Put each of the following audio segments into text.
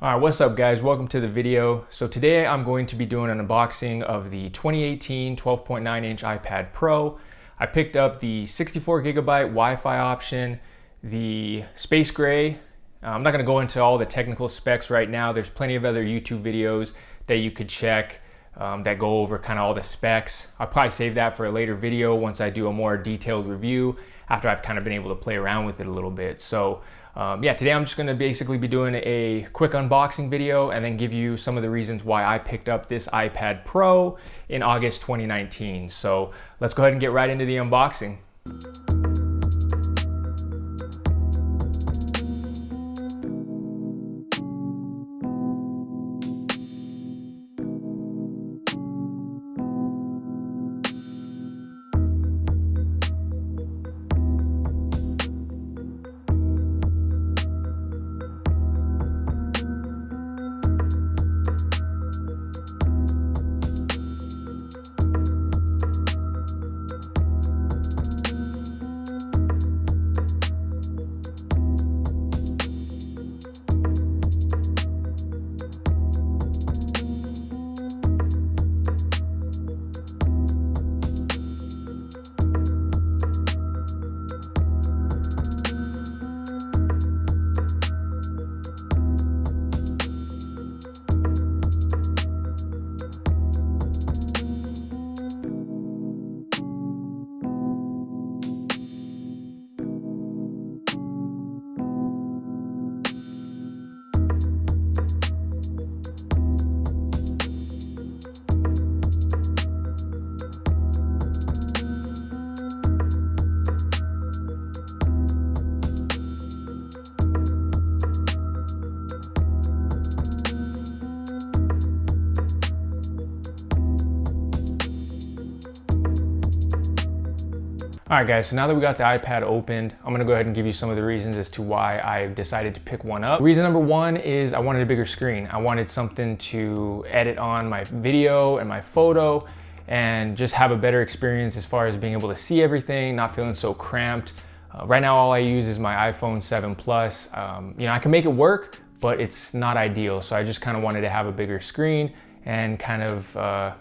Alright, what's up guys? Welcome to the video. So today I'm going to be doing an unboxing of the 2018 12.9 inch iPad Pro. I picked up the 64 gigabyte Wi-Fi option, the space gray. I'm not going to go into all the technical specs right now. There's plenty of other YouTube videos that you could check that go over kind of all the specs. I'll probably save that for a later video once I do a more detailed review after I've kind of been able to play around with it a little bit. So yeah, today I'm just going to basically be doing a quick unboxing video and then give you some of the reasons why I picked up this iPad Pro in August 2019. So let's go ahead and get right into the unboxing. Alright guys, so now that we got the iPad opened, I'm gonna go ahead and give you some of the reasons as to why I decided to pick one up. Reason number one is I wanted a bigger screen. I wanted something to edit on my video and my photo and just have a better experience as far as being able to see everything, not feeling so cramped. Right now all I use is my iPhone 7 Plus. You know, I can make it work, but it's not ideal. So I just kind of wanted to have a bigger screen and kind of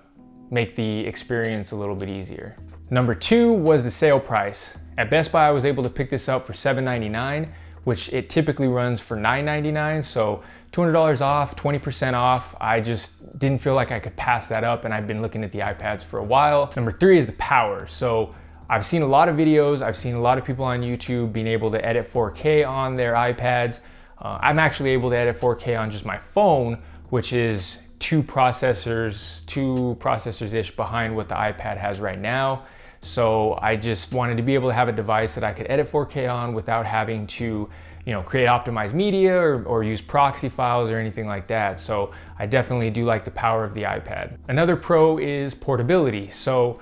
make the experience a little bit easier. Number two was the sale price. At Best Buy, I was able to pick this up for $7.99, which it typically runs for $9.99. So $200 off, 20% off. I just didn't feel like I could pass that up, and I've been looking at the iPads for a while. Number three is the power. So I've seen a lot of videos. I've seen a lot of people on YouTube being able to edit 4K on their iPads. I'm actually able to edit 4K on just my phone, which is two processors-ish behind what the iPad has right now. So I just wanted to be able to have a device that I could edit 4K on without having to, you know, create optimized media or use proxy files or anything like that. So I definitely do like the power of the iPad. Another pro is portability. So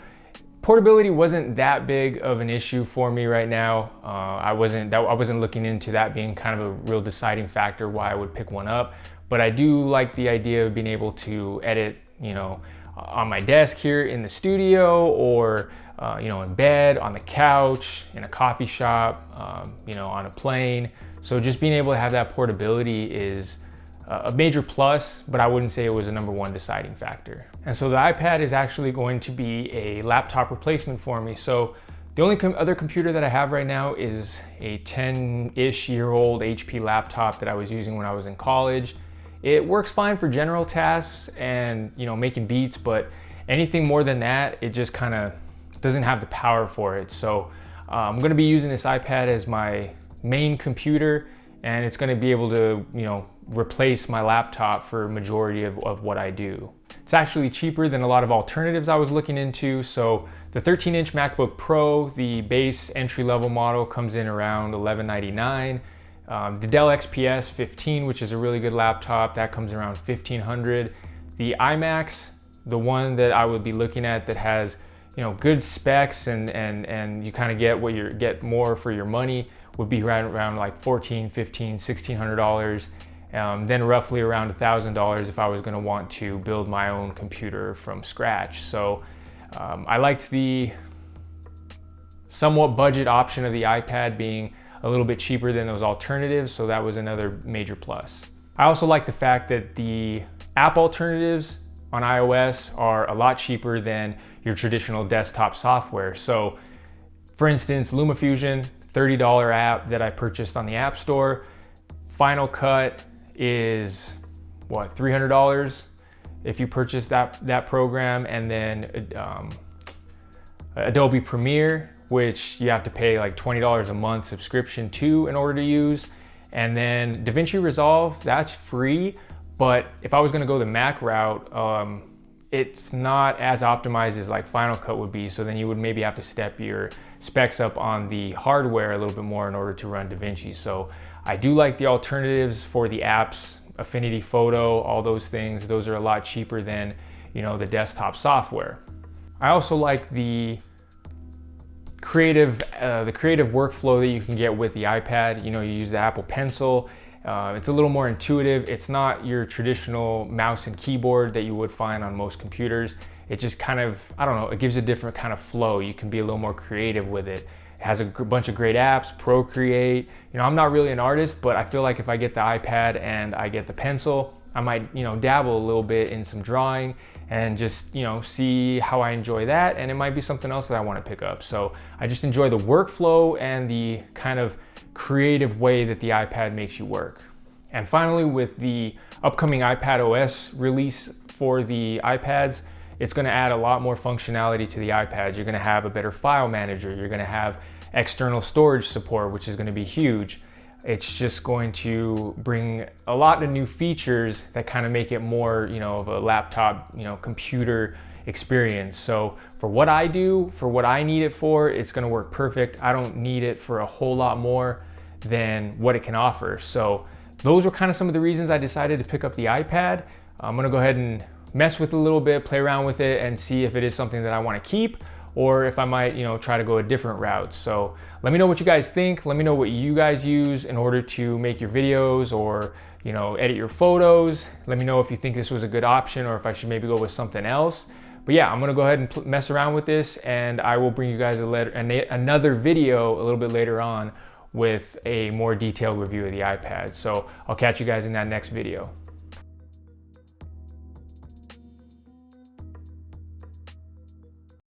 portability wasn't that big of an issue for me right now. I wasn't looking into that being kind of a real deciding factor why I would pick one up. But I do like the idea of being able to edit, you know, on my desk here in the studio, or you know, in bed, on the couch, in a coffee shop, you know, on a plane. So just being able to have that portability is a major plus, but I wouldn't say it was a number one deciding factor. And so the iPad is actually going to be a laptop replacement for me. So the only other computer that I have right now is a 10-ish year old HP laptop that I was using when I was in college. It works fine for general tasks and, you know, making beats, but anything more than that, it just kind of doesn't have the power for it. So I'm going to be using this iPad as my main computer, and it's going to be able to, you know, replace my laptop for a majority of what I do. It's actually cheaper than a lot of alternatives I was looking into. So the 13-inch MacBook Pro, the base entry-level model, comes in around $11.99. The Dell XPS 15, which is a really good laptop, that comes around $1,500. The iMacs, the one that I would be looking at that has, you know, good specs and you kind of get more for your money, would be around like $1,400, $1,500, $1,600. Then roughly around $1,000 if I was going to want to build my own computer from scratch. So I liked the somewhat budget option of the iPad being a little bit cheaper than those alternatives, so that was another major plus. I also like the fact that the app alternatives on iOS are a lot cheaper than your traditional desktop software. So for instance, LumaFusion, $30 app that I purchased on the App Store. Final Cut is what, $300 if you purchase that program, and then Adobe Premiere, which you have to pay like $20 a month subscription to in order to use. And then DaVinci Resolve, that's free, but if I was gonna go the Mac route, it's not as optimized as like Final Cut would be, so then you would maybe have to step your specs up on the hardware a little bit more in order to run DaVinci. So I do like the alternatives for the apps, Affinity Photo, all those things. Those are a lot cheaper than, you know, the desktop software. I also like the creative workflow that you can get with the iPad. You know, you use the Apple Pencil. It's a little more intuitive. It's not your traditional mouse and keyboard that you would find on most computers. It just kind of, I don't know, it gives a different kind of flow. You can be a little more creative with it. It has a bunch of great apps, Procreate. You know, I'm not really an artist, but I feel like if I get the iPad and I get the pencil, I might, you know, dabble a little bit in some drawing and just, you know, see how I enjoy that. And it might be something else that I want to pick up. So I just enjoy the workflow and the kind of creative way that the iPad makes you work. And finally, with the upcoming iPad OS release for the iPads, it's going to add a lot more functionality to the iPad. You're going to have a better file manager. You're going to have external storage support, which is going to be huge. It's just going to bring a lot of new features that kind of make it more, you know, of a laptop, you know, computer experience. So for what I do, for what I need it for, it's going to work perfect. I don't need it for a whole lot more than what it can offer. So those were kind of some of the reasons I decided to pick up the iPad. I'm going to go ahead and mess with it a little bit, play around with it, and see if it is something that I want to keep, or if I might, you know, try to go a different route. So let me know what you guys think. Let me know what you guys use in order to make your videos or, you know, edit your photos. Let me know if you think this was a good option or if I should maybe go with something else. But yeah, I'm gonna go ahead and mess around with this, and I will bring you guys another video a little bit later on with a more detailed review of the iPad. So I'll catch you guys in that next video.